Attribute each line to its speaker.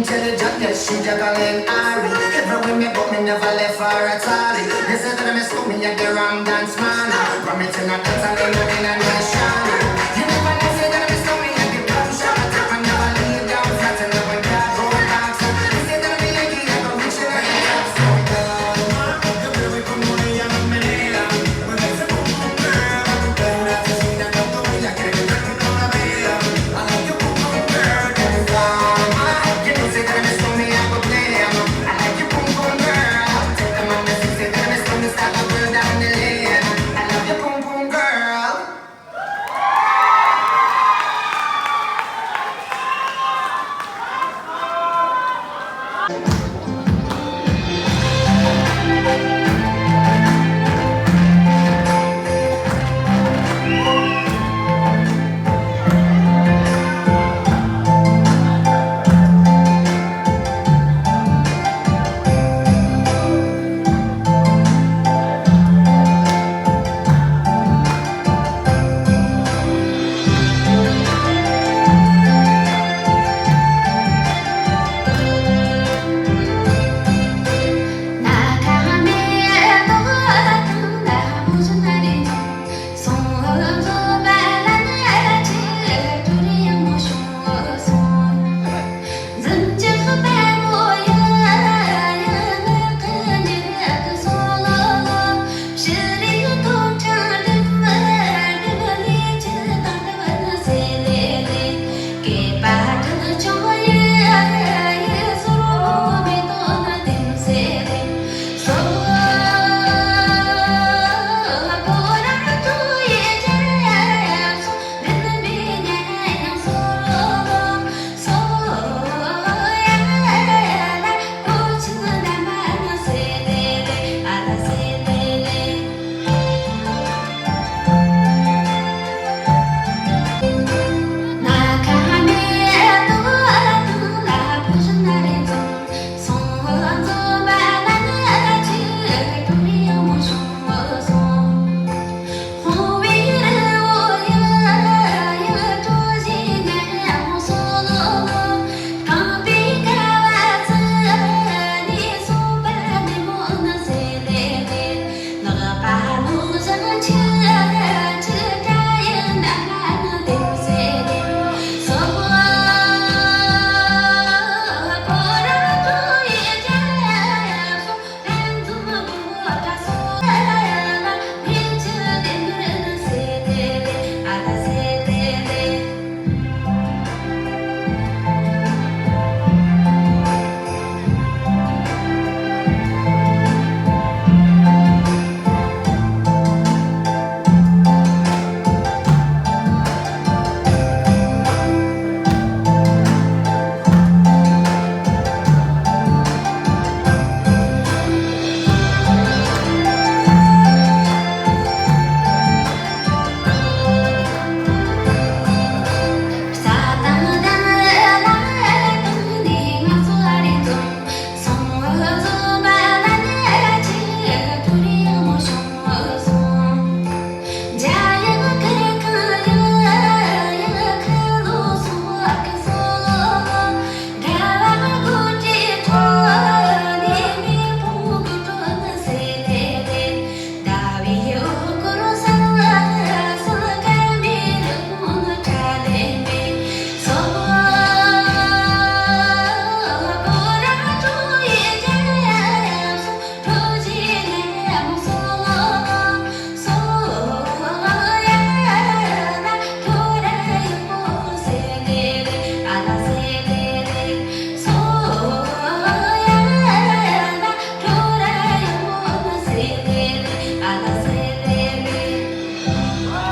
Speaker 1: intelligent, yes, she juggling Ari. Everywhere me go, me never left her at all. They say that I miss me at the wrong dance man. Promising a dance and in a nation. You never know, say that I miss me at the boom shop. I never leave down flat and never got go back. They say that I'm a Yankee, I go reach in the top. So yo creo que como ella no me mira, me dice boom boom girl. Pero una asesina como ella quiere que tenga una vida. I like you boom boom girl. You know say that I miss me, I go blame. I like you boom boom girl. Take them on the say that I miss me, start a girl down the lane. I love you boom boom girl.